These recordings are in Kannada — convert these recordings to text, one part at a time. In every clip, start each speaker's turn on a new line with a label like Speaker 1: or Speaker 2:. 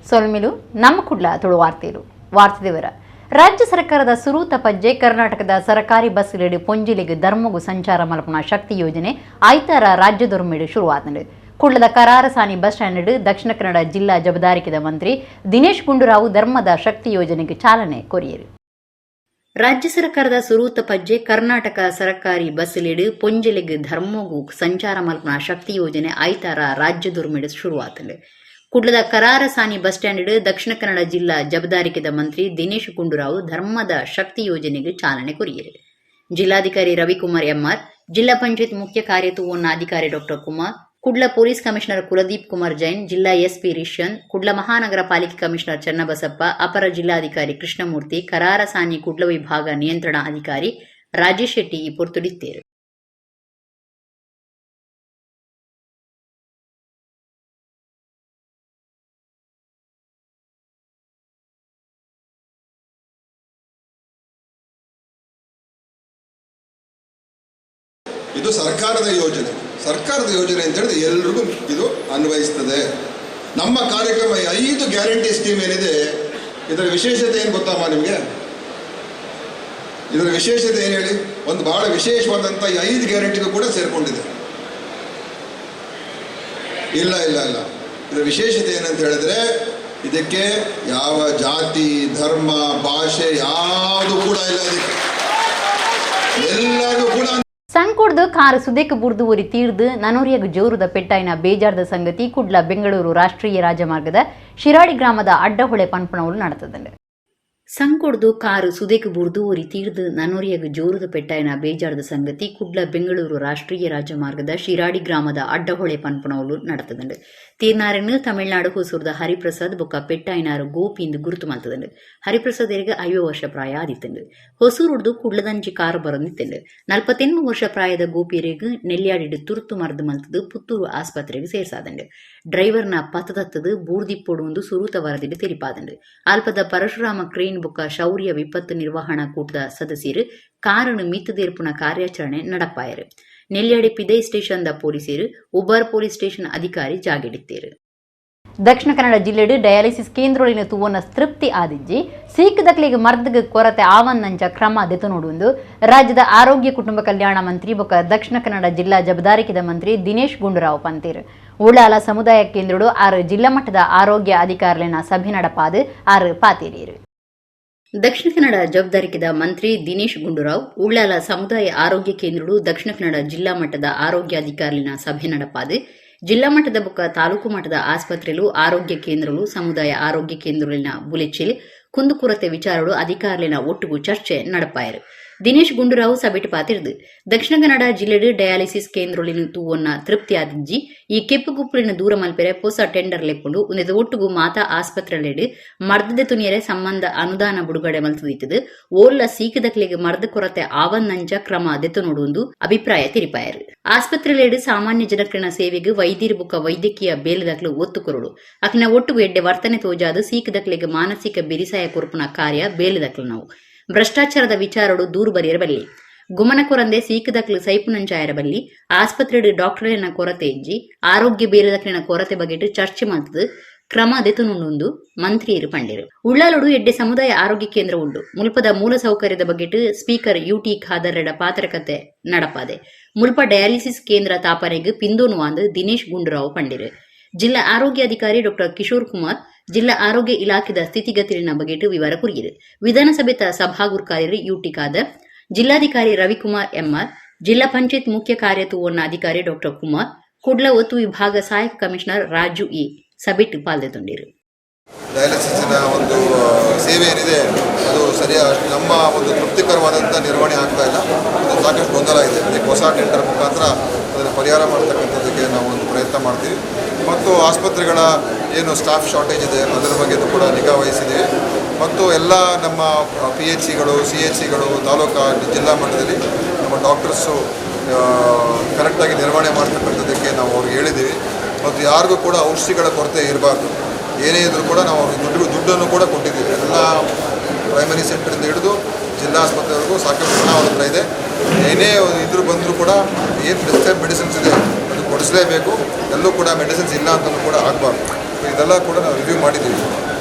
Speaker 1: ಸೊಲ್ಮಿಲು ನಮ್ಮ ಕುಡ್ಲ ತುಳು ವಾರ್ತೆಲು ವಾರ್ತೆದೇವರ ರಾಜ್ಯ ಸರ್ಕಾರದ ಸುರೂತ ಪಜ್ಜೆ ಕರ್ನಾಟಕದ ಸರ್ಕಾರಿ ಬಸ್ ಲೇಡಿ ಪೊಂಜಿಲಿಗೆ ಧರ್ಮಗು ಸಂಚಾರ ಮಲ್ಪನ ಶಕ್ತಿ ಯೋಜನೆ ಐತಾರ ರಾಜ್ಯದೊರ್ಮೇಡು ಶುರುವಾತಂಡು ಕುಡ್ಲದ ಕರಾರಸಾನಿ ಬಸ್ ಸ್ಟ್ಯಾಂಡ್ ದಕ್ಷಿಣ ಕನ್ನಡ ಜಿಲ್ಲಾ ಜವಾಬ್ದಾರಿಕೆದ ಮಂತ್ರಿ ದಿನೇಶ್ ಗುಂಡೂರಾವ್ ಧರ್ಮದ ಶಕ್ತಿ ಯೋಜನೆಗೆ ಚಾಲನೆ ಕೊರಿಯರು. ರಾಜ್ಯ ಸರ್ಕಾರದ ಸುರೂತ ಪಜ್ಜೆ ಕರ್ನಾಟಕ ಸರ್ಕಾರಿ ಬಸ್ ಲೇಡಿ ಪೊಂಜಿಲಿಗೆ ಧರ್ಮಗು ಸಂಚಾರ ಮಲ್ಪನ ಶಕ್ತಿ ಯೋಜನೆ ಐತಾರ ರಾಜ್ಯದೊರ್ಮೇಡು ಶುರುವಾತಂಡು ಕುಡ್ಲದ ಕರಾರಸಾನಿ ಬಸ್ ಸ್ಟ್ಯಾಂಡ್ ದಕ್ಷಿಣ ಕನ್ನಡ ಜಿಲ್ಲಾ ಜವಾಬ್ದಾರಿಕೆದ ಮಂತ್ರಿ ದಿನೇಶ್ ಗುಂಡೂರಾವ್ ಧರ್ಮದ ಶಕ್ತಿ ಯೋಜನೆಗೆ ಚಾಲನೆ ಕೊರಿಯರು. ಜಿಲ್ಲಾಧಿಕಾರಿ ರವಿಕುಮಾರ್ ಎಂಆರ್, ಜಿಲ್ಲಾ ಪಂಚಾಯತ್ ಮುಖ್ಯ ಕಾರ್ಯನಿರ್ವಹಣಾಧಿಕಾರಿ ಡಾ ಕುಮಾರ್, ಕುಡ್ಲ ಪೊಲೀಸ್ ಕಮಿಷನರ್ ಕುಲದೀಪ್ ಕುಮಾರ್ ಜೈನ್, ಜಿಲ್ಲಾ ಎಸ್ಪಿ ರಿಷನ್, ಕುಡ್ಲ ಮಹಾನಗರ ಪಾಲಿಕೆ ಕಮಿಷನರ್ ಚನ್ನಬಸಪ್ಪ, ಅಪರ ಜಿಲ್ಲಾಧಿಕಾರಿ ಕೃಷ್ಣಮೂರ್ತಿ, ಕರಾರಸಾನಿ ಕುಡ್ಲ ವಿಭಾಗ ನಿಯಂತ್ರಣ ಅಧಿಕಾರಿ ರಾಜೇಶ್ ಶೆಟ್ಟಿ ಈ ಪೊರ್ತುಡಿತ್ತೇರು.
Speaker 2: ಇದು ಸರ್ಕಾರದ ಯೋಜನೆ ಅಂತ ಹೇಳಿದ್ರೆ ಎಲ್ರಿಗೂ ಇದು ಅನ್ವಯಿಸ್ತದೆ. ನಮ್ಮ ಕಾರ್ಯಕ್ರಮ 5 ಗ್ಯಾರಂಟಿ ಸ್ಕೀಮ್ ಏನಿದೆ, ಇದರ ವಿಶೇಷತೆ ಏನು ಗೊತ್ತಮ್ಮ ನಿಮಗೆ? ಇದರ ವಿಶೇಷತೆ ಏನು ಹೇಳಿ? ಒಂದು ಬಹಳ ವಿಶೇಷವಾದಂಥ 5 ಗ್ಯಾರಂಟಿಗೂ ಕೂಡ ಸೇರ್ಕೊಂಡಿದೆ. ಇಲ್ಲ ಇದರ ವಿಶೇಷತೆ ಏನಂತ ಹೇಳಿದ್ರೆ, ಇದಕ್ಕೆ ಯಾವ ಜಾತಿ, ಧರ್ಮ, ಭಾಷೆ ಯಾವುದು ಕೂಡ ಇಲ್ಲ. ಇದಕ್ಕೆ ಎಲ್ಲರೂ ಕೂಡ
Speaker 1: ಸಂಕುಡ್ದು ಕಾರು ಸುದೇಕ ಬುರ್ದು ಒರಿ ತೀರ್ದು ನನೂರಿಯಗ ಜೋರುದ ಪೆಟ್ಟಾಯಿನ ಬೇಜಾರದ ಸಂಗತಿ ಕುಡ್ಲ ಬೆಂಗಳೂರು ರಾಷ್ಟ್ರೀಯ ರಾಜಮಾರ್ಗದ ಶಿರಾಡಿ ಗ್ರಾಮದ ಅಡ್ಡಹೊಳೆ ಪಂಪಣವಲು ನಡೆತದಂಡೆ. ಸಂಕುಡ್ದು ಕಾರು ಸುದೇಕ ಬುರ್ದು ಒರಿ ತೀರ್ದು ನನೂರಿಯಗ ಜೋರುದ ಪೆಟ್ಟಾಯಿನ ಬೇಜಾರದ ಸಂಗತಿ ಕುಡ್ಲ ಬೆಂಗಳೂರು ರಾಷ್ಟ್ರೀಯ ರಾಜಮಾರ್ಗದ ಶಿರಾಡಿ ಗ್ರಾಮದ ಅಡ್ಡಹೊಳೆ ಪಂಪಣವಲು ನಡೆತದಂಡೆ. ತೀರ್ನಾರನ್ನು ತಮಿಳುನಾಡು ಹೊಸೂರದ ಹರಿಪ್ರಸಾದ್ ಬೊಕ್ಕ ಪೆಟ್ಟಾಯಿನಾರು ಗೋಪಿ ಇಂದು ಗುರುತು ಮಲ್ತದಂಡು. ಹರಿಪ್ರಸಾದ್ ಎರಿಗೆ 50 ವರ್ಷ ಪ್ರಾಯ ಆದಿತ್ತಂಡು. ಹೊಸೂರುಡ್ದು ಕುಡ್ಲದಂಜಿ ಕಾರು ಬರಂದಿತ್ತಂಡು. 48 ವರ್ಷ ಪ್ರಾಯದ ಗೋಪಿಯರಿಗೆ ನೆಲ್ಯಾಡಿಡು ತುರ್ತು ಮರ್ದು ಮಲ್ತದು ಪುತ್ತೂರು ಆಸ್ಪತ್ರೆಗೆ ಸೇರ್ಸಾದಂಡು. ಡ್ರೈವರ್ನ ಪತದತ್ತದು ಬೂರ್ದಿಪ್ಪೊಡು ಒಂದು ಸುರೂತ ವರದಿಡು ತೆರಿಪಾದಂಡು. ಅಲ್ಪದ ಪರಶುರಾಮ ಕ್ರೇನ್ ಬೊಕ್ಕ ಶೌರ್ಯ ವಿಪತ್ತು ನಿರ್ವಹಣಾ ಕೂಟದ ಸದಸ್ಯರು ಕಾರನ್ನು ಮಿತ್ತದೇರ್ಪುನ ಕಾರ್ಯಾಚರಣೆ ನಡಪಾಯರು. ನೆಲ್ಯಾಡಿ ಪಿದೈ ಸ್ಟೇಷನ್ದ ಪೊಲೀಸರು ಉಬರ್ ಪೊಲೀಸ್ ಸ್ಟೇಷನ್ ಅಧಿಕಾರಿ ಜಾಗಿಡಿತ್ತೇರು. ದಕ್ಷಿಣ ಕನ್ನಡ ಜಿಲ್ಲೆಡು ಡಯಾಲಿಸಿಸ್ ಕೇಂದ್ರೊಳಿನ ತೂವನ ತೃಪ್ತಿ ಆದಿಜ್ಜಿ ಸೀಕದಕ್ಲಿಗೆ ಮರ್ದಗ ಕೊರತೆ ಆವನ್ನಂಚ ಕ್ರಮ ದೆತನೋಡುಂದು ರಾಜ್ಯದ ಆರೋಗ್ಯ ಕುಟುಂಬ ಕಲ್ಯಾಣ ಮಂತ್ರಿ ಬೊಕ್ಕ ದಕ್ಷಿಣ ಕನ್ನಡ ಜಿಲ್ಲಾ ಜವಾಬ್ದಾರಿಕೆದ ಮಂತ್ರಿ ದಿನೇಶ್ ಗುಂಡೂರಾವ್ ಪಂತೀರು. ಉಳ್ಳಾಲ ಸಮುದಾಯ ಕೇಂದ್ರಡು 6 ಜಿಲ್ಲಾ ಮಟ್ಟದ ಆರೋಗ್ಯ ಅಧಿಕಾರಿಗಳ ಸಭೆ ನಡಪಾದು 6 ಪಾತೇರಿಯರು. ದಕ್ಷಿಣ ಕನ್ನಡ ಜವಾಬ್ದಾರಿಕೆದ ಮಂತ್ರಿ ದಿನೇಶ್ ಗುಂಡೂರಾವ್ ಉಳ್ಳಾಲ ಸಮುದಾಯ ಆರೋಗ್ಯ ಕೇಂದ್ರಡು ದಕ್ಷಿಣ ಕನ್ನಡ ಜಿಲ್ಲಾ ಮಟ್ಟದ ಆರೋಗ್ಯಾಧಿಕಾರಿಗಳ ಸಭೆ ನಡಪಾದು ಜಿಲ್ಲಾ ಮಟ್ಟದ ಬೊಕ್ಕ ತಾಲೂಕು ಮಟ್ಟದ ಆಸ್ಪತ್ರೆಲು ಆರೋಗ್ಯ ಕೇಂದ್ರಗಳು ಸಮುದಾಯ ಆರೋಗ್ಯ ಕೇಂದ್ರಗಳಿನ ಬುಲೆಚಿಲ್ ಕುಂದುಕೊರತೆ ವಿಚಾರಗಳು ಅಧಿಕಾರಿಗಳ ಒಟ್ಟುಗು ಚರ್ಚೆ ನಡಪಾಯರು. ದಿನೇಶ್ ಗುಂಡೂರಾವ್ ಸಭೆಟ್ ಪಾತಿರ್ದು ದಕ್ಷಿಣ ಕನ್ನಡ ಜಿಲ್ಲೆಡು ಡಯಾಲಿಸಿಸ್ ಕೇಂದ್ರೊಳಿನ ತೂವನ್ನ ತೃಪ್ತಿ ಆದಿಜ್ಜಿ ಈ ಕೆಪ್ಪು ಗುಪ್ಪಲಿನ ದೂರ ಮಲ್ಪೆರೆ ಹೊಸ ಟೆಂಡರ್ ಲೆಕ್ಕೊಂಡು ಉನ್ನದ ಒಟ್ಟುಗು ಮಾತಾ ಆಸ್ಪತ್ರೆಲೆಡು ಮರ್ದದೆ ತುನಿಯರೆ ಸಂಬಂಧ ಅನುದಾನ ಬಿಡುಗಡೆ ಮಲ್ತದಿತ್ತದು ಓಲ್ಲ ಸೀಕದಕ್ಲಿಗೆ ಮರ್ದ ಕೊರತೆ ಆವನ್ನಂಚ ಕ್ರಮ ದೆತ್ತು ನೋಡುವುದು ಅಭಿಪ್ರಾಯ ತಿರಿಪಾಯರು. ಆಸ್ಪತ್ರೆಲೆಡು ಸಾಮಾನ್ಯ ಜನಕರಣ ಸೇವೆಗೆ ವೈದ್ಯರು ಬುಕ್ಕ ವೈದ್ಯಕೀಯ ಬೇಲದಕ್ಲು ಒತ್ತು ಕೊರಡು ಅಕ್ಕಿನ ಒಟ್ಟುಗು ಎಡ್ಡೆ ವರ್ತನೆ ತೋಜಾದು ಸೀಕದಕ್ಲಿಗೆ ಮಾನಸಿಕ ಬಿರಿಸಾಯ ಕೊರ್ಪುನ ಕಾರ್ಯ ಬೇಲದಕ್ಲು ನಾವು ಭ್ರಷ್ಟಾಚಾರದ ವಿಚಾರಡು ದೂರು ಬರೆಯರಬಲ್ಲಿ ಗುಮನ ಕೊರಂದೆ ಸೀಕದಕ್ಲು ಸೈಪುನಂಚಾಯರಬಲ್ಲಿ ಆಸ್ಪತ್ರೆಡು ಡಾಕ್ಟರ್ನ ಕೊರತೆ ಇಜ್ಜಿ ಆರೋಗ್ಯ ಬೇಲದಕ್ಲಿನ ಕೊರತೆ ಬಗೆಟ್ ಚರ್ಚೆ ಮಾಡ್ತದು ಕ್ರಮ ದೆತುನುಂಡು ಮಂತ್ರಿಯರು ಪಂಡಿರು. ಉಳ್ಳಾಲಡು ಎಡ್ಡೆ ಸಮುದಾಯ ಆರೋಗ್ಯ ಕೇಂದ್ರ ಉಂಡು ಮುಲ್ಪದ ಮೂಲ ಸೌಕರ್ಯದ ಬಗೆಟ್ ಸ್ಪೀಕರ್ ಯುಟಿ ಖಾದರ್ರೆಡ ಪಾತ್ರಕತೆ ನಡಪಾದೆ ಮುಲ್ಪ ಡಯಾಲಿಸಿಸ್ ಕೇಂದ್ರ ತಾಪನೆಗೆ ಪಿಂದೋನುವಾಂದು ದಿನೇಶ್ ಗುಂಡೂರಾವ್ ಪಂಡಿರು. ಜಿಲ್ಲಾ ಆರೋಗ್ಯಾಧಿಕಾರಿ ಡಾ ಕಿಶೋರ್ ಕುಮಾರ್ ಜಿಲ್ಲಾ ಆರೋಗ್ಯ ಇಲಾಖೆದ ಸ್ಥಿತಿಗತಿನ ಬಗೆಟ್ ವಿವರ ಕುರಿಯಿರು. ವಿಧಾನಸಭೆತ ಸಭಾಗುರು ಯುಟಿ ಖಾದರ್, ಜಿಲ್ಲಾಧಿಕಾರಿ ರವಿಕುಮಾರ್ ಎಂಆರ್, ಜಿಲ್ಲಾ ಪಂಚಾಯತ್ ಮುಖ್ಯ ಕಾರ್ಯನಿರ್ವಹಣಾಧಿಕಾರಿ ಡಾ ಕುಮಾರ್, ಕುಡ್ಲ ಒತ್ತು ವಿಭಾಗ ಸಹಾಯಕ ಕಮಿಷನರ್ ರಾಜು ಇ ಸಭೆಟ್ ಪಾಲ್ಗೊಂಡಿರು.
Speaker 3: ಡಯಾಲಿಸಿಸ್ನ ಒಂದು ಸೇವೆ ಏನಿದೆ ಅದು ಸರಿಯಾಗಿ ನಮ್ಮ ಒಂದು ತೃಪ್ತಿಕರವಾದಂಥ ನಿರ್ವಹಣೆ ಆಗ್ತಾ ಇಲ್ಲ. ಸಾಕಷ್ಟು ಗೊಂದಲ ಇದೆ. ಅದಕ್ಕೆ ಹೊಸ ಟೆಂಡರ್ ಮುಖಾಂತರ ಅದನ್ನು ಪರಿಹಾರ ಮಾಡ್ತಕ್ಕಂಥದ್ದಕ್ಕೆ ನಾವು ಒಂದು ಪ್ರಯತ್ನ ಮಾಡ್ತೀವಿ. ಮತ್ತು ಆಸ್ಪತ್ರೆಗಳ ಏನು ಸ್ಟಾಫ್ ಶಾರ್ಟೇಜ್ ಇದೆ ಅದರ ಬಗ್ಗೆಯೂ ಕೂಡ ನಿಗಾ ವಹಿಸಿದ್ದೀವಿ. ಮತ್ತು ಎಲ್ಲ ನಮ್ಮ PHCಗಳು CHCಗಳು ತಾಲೂಕು ಜಿಲ್ಲಾ ಮಟ್ಟದಲ್ಲಿ ನಮ್ಮ ಡಾಕ್ಟರ್ಸು ಕರೆಕ್ಟಾಗಿ ನಿರ್ವಹಣೆ ಮಾಡ್ತಕ್ಕಂಥದ್ದಕ್ಕೆ ನಾವು ಅವ್ರಿಗೆ ಹೇಳಿದ್ದೀವಿ. ಮತ್ತು ಯಾರಿಗೂ ಕೂಡ ಔಷಧಿಗಳ ಕೊರತೆ ಇರಬಾರ್ದು. ಏನೇ ಇದ್ರೂ ಕೂಡ ನಾವು ಅವ್ರಿಗೆ ದುಡ್ಡನ್ನು ಕೂಡ ಕೊಟ್ಟಿದ್ದೀವಿ. ಎಲ್ಲ ಪ್ರೈಮರಿ ಸೆಂಟರಿಂದ ಹಿಡಿದು ಜಿಲ್ಲಾ ಆಸ್ಪತ್ರೆವರೆಗೂ ಸಾಕಷ್ಟು ಹಣ ಅವ್ರ ಹತ್ರ ಇದೆ. ಏನೇ ಇದ್ರೂ ಬಂದರೂ ಕೂಡ ಏನು ಪ್ರಿಸ್ಕ್ರೈಬ್ ಮೆಡಿಸಿನ್ಸ್ ಇದೆ ಅದು ಕೊಡಿಸಲೇಬೇಕು. ಎಲ್ಲೂ ಕೂಡ ಮೆಡಿಸಿನ್ಸ್ ಇಲ್ಲ ಅಂತಲೂ ಕೂಡ ಆಗಬಾರ್ದು. ಇದೆಲ್ಲ ಕೂಡ ನಾವು ರಿವ್ಯೂ ಮಾಡಿದ್ದೀವಿ.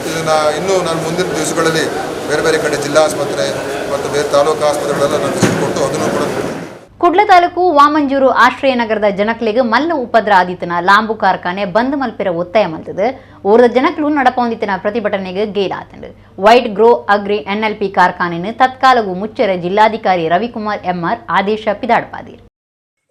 Speaker 3: ಇದನ್ನು ಇನ್ನೂ ನಾನು ಮುಂದಿನ ದಿವಸಗಳಲ್ಲಿ ಬೇರೆ ಬೇರೆ ಕಡೆ ಜಿಲ್ಲಾ ಆಸ್ಪತ್ರೆ ಮತ್ತು ಬೇರೆ ತಾಲೂಕು ಆಸ್ಪತ್ರೆಗಳೆಲ್ಲ ನಾನು ವಿಸಿಟ್ ಕೊಟ್ಟು ಅದನ್ನು ಕೂಡ
Speaker 1: ಕುಡ್ಲ ತಾಲೂಕು ವಾಮಂಜೂರು ಆಶ್ರಯ ನಗರದ ಜನಕ್ಲೆಗ್ ಮಲ್ಲ ಉಪದ್ರ ಆದಿತ್ತನ ಲಾಂಬು ಕಾರ್ಖಾನೆ ಬಂದ್ ಮಲ್ಪಿರ ಒತ್ತಾಯ ಮಲ್ತದು ಊರದ ಜನಕ್ಲು ನಡಪೊಂದಿತ್ತಿನ ಪ್ರತಿಭಟನೆಗೆ ಗೇಲಾತಂಡು ವೈಟ್ ಗ್ರೋ ಅಗ್ರಿ NLP ಕಾರ್ಖಾನೆಯನ್ನು ತತ್ಕಾಲಗೂ ಮುಚ್ಚರೆ ಜಿಲ್ಲಾಧಿಕಾರಿ ರವಿಕುಮಾರ್ MR ಆದೇಶ ಪಿದಾಡ್ಪಾದಿರು.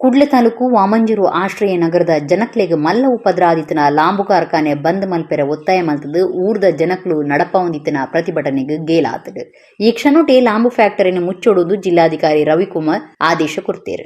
Speaker 1: ಕುಡ್ಲ ತಾಲೂಕು ವಾಮಂಜೂರು ಆಶ್ರಯ ನಗರದ ಜನಕ್ಲೆಗ್ ಮಲ್ಲ ಉಪದ್ರ ಆದಿತ್ತನ ಲಾಂಬು ಕಾರ್ಖಾನೆ ಬಂದ್ ಮಲ್ಪೆರ ಒತ್ತಾಯ ಮಲ್ತದು ಊರ್ದ ಜನಕ್ಲು ನಡಪೊಂದಿತ್ತಿನ ಪ್ರತಿಭಟನೆಗೆ ಗೇಲಾತಡು. ಈ ಕ್ಷಣೊಟೆ ಲಾಂಬು ಫ್ಯಾಕ್ಟರಿಯನ್ನು ಮುಚ್ಚೊಡುವುದು ಜಿಲ್ಲಾಧಿಕಾರಿ ರವಿಕುಮಾರ್ ಆದೇಶ ಕೊಡ್ತೇರು.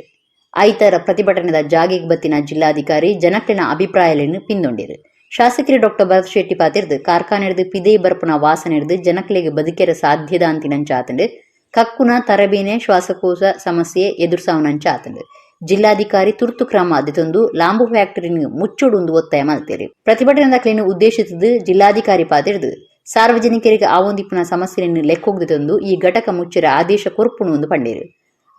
Speaker 1: ಐತರ ಪ್ರತಿಭಟನೆದ ಜಾಗೆಗೆ ಬತ್ತಿನ ಜಿಲ್ಲಾಧಿಕಾರಿ ಜನಕ್ಲಿನ ಅಭಿಪ್ರಾಯಗಳನ್ನು ಪಿಂದೊಂಡಿರು. ಶಾಸಕರು ಡಾಕ್ಟರ್ ಭರತ್ ಶೆಟ್ಟಿ ಪಾತಿರ್ದು ಕಾರ್ಖಾನೆ ಪಿದೇ ಬರ್ಪುನ ವಾಸನೆ ಹಿಡಿದು ಜನಕ್ಲೆಗ್ ಬದುಕೆರ ಸಾಧ್ಯದ ಅಂತಿನಂಚಾತಂಡು ಕಕ್ಕುನ ತರಬೇನೆ ಶ್ವಾಸಕೋಶ ಸಮಸ್ಯೆ ಎದುರ್ಸಾವನಂಚಾತಂಡು. ಜಿಲ್ಲಾಧಿಕಾರಿ ತುರ್ತು ಕ್ರಮ ಅದಿತೊಂದು ಲಾಂಬು ಫ್ಯಾಕ್ಟರಿಯನ್ನು ಮುಚ್ಚೊಡುಂದು ಒತ್ತಾಯ ಮಲ್ತೇರಿ. ಪ್ರತಿಭಟನೆದಾಕ್ಲೆಯನ್ನು ಉದ್ದೇಶಿಸಿದ್ದು ಜಿಲ್ಲಾಧಿಕಾರಿ ಪಾತಿರ್ದು ಸಾರ್ವಜನಿಕರಿಗೆ ಆವೊಂದಿಪ್ಪುನ ಸಮಸ್ಯೆಯನ್ನು ಲೆಕ್ಕೋಗ್ದಿತೊಂದು ಈ ಘಟಕ ಮುಚ್ಚರ ಆದೇಶ ಕೊರ್ಪುಣು ಪಂಡೇರು.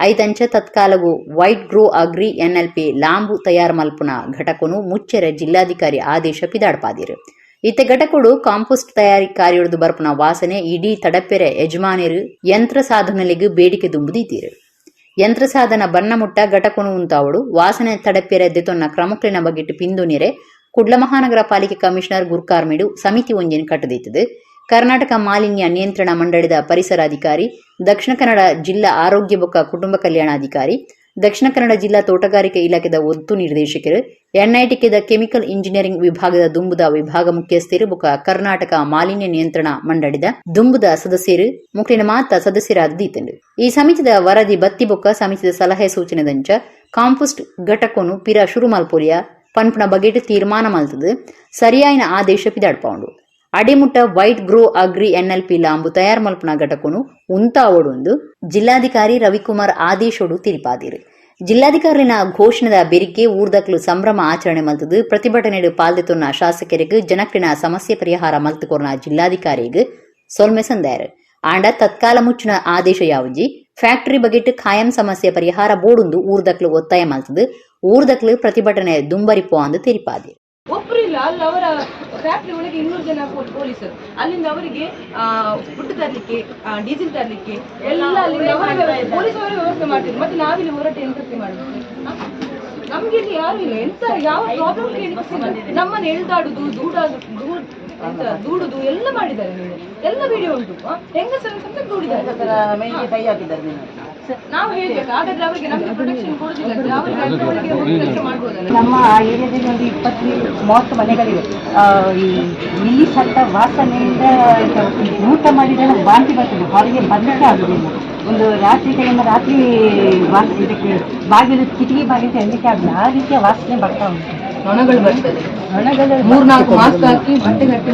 Speaker 1: ಐದಂಚ ತತ್ಕಾಲಗೂ ವೈಟ್ ಗ್ರೋ ಅಗ್ರಿ NLP ಲಾಂಬು ತಯಾರು ಮಲ್ಪುನ ಘಟಕನು ಮುಚ್ಚರ ಜಿಲ್ಲಾಧಿಕಾರಿ ಆದೇಶ ಪಿದಾಡ್ಪಾದಿರು. ಇತ್ತ ಘಟಕಡು ಕಾಂಪೋಸ್ಟ್ ತಯಾರಿ ಕಾರ್ಯೊಡ್ದು ಬರ್ಪುನ ವಾಸನೆ ಇಡೀ ತಡಪೆರೆ ಯಜಮಾನಿರು ಯಂತ್ರ ಸಾಧನಲಿಗೆ ಬೇಡಿಕೆ ದುಂಬುದೀತೀರು. ಯಂತ್ರ ಸಾಧನ ಬಣ್ಣ ಮುಟ್ಟ ಘಟಕನು ಉಂತಾವಡು ವಾಸನೆ ತಡಪೆರೆ ದೆತೊನ್ನ ಕ್ರಮಕ್ಲಿನ ಬಗೆಟ್ಟು ಪಿಂದುನಿರೆ ಕುಡ್ಲ ಮಹಾನಗರ ಪಾಲಿಕೆ ಕಮಿಷನರ್ ಗುರ್ಕಾರ್ಮಿಡು ಸಮಿತಿ ಒಂಜಿನ ಕಟ್ಟದಿತ್ತದು. ಕರ್ನಾಟಕ ಮಾಲಿನ್ಯ ನಿಯಂತ್ರಣ ಮಂಡಳಿದ ಪರಿಸರ ಅಧಿಕಾರಿ, ದಕ್ಷಿಣ ಕನ್ನಡ ಜಿಲ್ಲಾ ಆರೋಗ್ಯ ಬೊಕ್ಕ ಕುಟುಂಬ ಕಲ್ಯಾಣಾಧಿಕಾರಿ, ದಕ್ಷಿಣ ಕನ್ನಡ ಜಿಲ್ಲಾ ತೋಟಗಾರಿಕೆ ಇಲಾಖೆದ ಒತ್ತು ನಿರ್ದೇಶಕರು, NITಕೆದ ಕೆಮಿಕಲ್ ಇಂಜಿನಿಯರಿಂಗ್ ವಿಭಾಗದ ದುಂಬುದ ವಿಭಾಗ ಮುಖ್ಯಸ್ಥರು ಬೊಕ್ಕ ಕರ್ನಾಟಕ ಮಾಲಿನ್ಯ ನಿಯಂತ್ರಣ ಮಂಡಳಿದ ದುಂಬುದ ಸದಸ್ಯರು ಮುಕ್ಲಿನ ಮಾತ ಸದಸ್ಯರಾದ ದೀತಂಡು. ಈ ಸಮಿತಿದ ವರದಿ ಬತ್ತಿ ಬೊಕ್ಕ ಸಮಿತಿದ ಸಲಹೆ ಸೂಚನೆದಂಚ ಕಾಂಪೋಸ್ಟ್ ಘಟಕನು ಪಿರ ಶುರು ಮಲ್ಪೊಲಿಯ ಪನ್ಪುನ ಬಗೆಟ್ ತೀರ್ಮಾನ ಮಲ್ತದು ಸರಿಯಾಯಿನ ಆದೇಶ ಪಿದಾಡ್ಪೌಂಡು. ಅಡಿಮುಟ್ಟ ವೈಟ್ ಗ್ರೋ ಅಗ್ರಿ NLP ಲಾಂಬು ತಯಾರು ಮಲ್ಪುನ ಘಟಕನು ಉಂತಾವಡೊಂದು ಜಿಲ್ಲಾಧಿಕಾರಿ ರವಿಕುಮಾರ್ ಆದೇಶೋಡು ತಿರಿಪಾದಿರು. ಜಿಲ್ಲಾಧಿಕಾರಿನ ಘೋಷಣೆದ ಬೆರಿಕೆ ಊರ್ದಕ್ಲು ಸಂಭ್ರಮ ಆಚರಣೆ ಮಲ್ತದು ಪ್ರತಿಭಟನೆಡು ಪಾಲ್ದೆತೊನ್ನ ಶಾಸಕರಿಗೆ ಜನಕ್ಲಿನ ಸಮಸ್ಯೆ ಪರಿಹಾರ ಮಲ್ತುಕೊರ್ನ ಜಿಲ್ಲಾಧಿಕಾರಿಗೆ ಸೊಲ್ಮೆ ಸಂದಾರು. ಆಂಡ ತತ್ಕಾಲ ಮುಚ್ಚಿನ ಆದೇಶ ಯಾವುಜಿ ಫ್ಯಾಕ್ಟರಿ ಬಗೆಟ್ ಖಾಯಂ ಸಮಸ್ಯೆ ಪರಿಹಾರ ಬೋಡುಂದು ಊರ್ದಕ್ಲು ಒತ್ತಾಯ ಮಲ್ತದು ಊರ್ದಕ್ಲು ಪ್ರತಿಭಟನೆ ದುಂಬರಿಪೋ ಅಂದು ತಿರಿಪಾದಿರು.
Speaker 4: ಒಬ್ರು ಇಲ್ಲ ಅಲ್ಲಿ ಅವರ ಫ್ಯಾಕ್ಟ್ರಿ ಒಳಗೆ 200 ಜನ ಪೊಲೀಸರು ಅಲ್ಲಿಂದ ಅವರಿಗೆ ಫುಡ್ ತರಲಿಕ್ಕೆ ಡೀಸೆಲ್ ತರಲಿಕ್ಕೆ ಎಲ್ಲ ಅಲ್ಲಿಂದ ಪೊಲೀಸ್ ಅವರೇ ವ್ಯವಸ್ಥೆ ಮಾಡ್ತಿದ್ರು. ಮತ್ತೆ ನಾವಿಲ್ಲಿ ಹೋರಾಟ ಎಂತ ಮಾಡಿದ್ವಿ? ನಮ್ಗೆ ಇಲ್ಲಿ ಯಾರು ಇಲ್ಲ, ಎಂತ ಯಾವ ಪ್ರಾಬ್ಲಮ್ ಕೇಳಿದ್ರೆ ನಮ್ಮನ್ನು ಎಳ್ದಾಡುದು ದೂಡುದು ಎಲ್ಲ ಮಾಡಿದ್ದಾರೆ. ನೀವು ಎಲ್ಲ ವಿಡಿಯೋ ಉಂಟು. ಹೆಂಗಸರ ಸಮೇತ ದೂಡಿದ್ದಾರೆ. ನಾವು ಹೇಳ್ಬೇಕು ಹಾಗಾದ್ರೆ ಅವರಿಗೆ ನಮಗೆ ಪ್ರೊಟೆಕ್ಷನ್ ಕೊಡುದಿಲ್ಲ. ಅವರಿಗೆ ಕೆಲಸ ಮಾಡ್ಬೋದಲ್ಲ.
Speaker 5: ನಮ್ಮ ಏರಿಯಾದಲ್ಲಿ ಒಂದು 20-30 ಮನೆಗಳಿವೆ. ಈ ಇಲ್ಲಿ ಸತ್ತ ವಾಸನೆಯಿಂದ ಊಟ ಮಾಡಿದ್ರೆ ಬಾಂತಿ ಬರ್ತದೆ, ಹೊರಗೆ ಬರಲಿಕ್ಕೆ ಆಗುದಿಲ್ಲ. ಒಂದು ರಾತ್ರಿ ಟೈಮ್ ರಾತ್ರಿ ಇದಕ್ಕೆ ಬಾಗಿಲು ಕಿಟಕಿ ಬಾಗಿಲು ತೆರಲಿಕ್ಕೆ ಆಗುದಿಲ್ಲ. ಆ ರೀತಿಯ ವಾಸನೆ ಬರ್ತಾ ಉಂಟು.
Speaker 4: ನೊಣಗಳು ಬರ್ತದೆ. ನೊಣಗಳು 3-4 ಮಾಸ್ಕ್ ಹಾಕಿ ಬಟ್ಟೆ ಗಟ್ಟಿ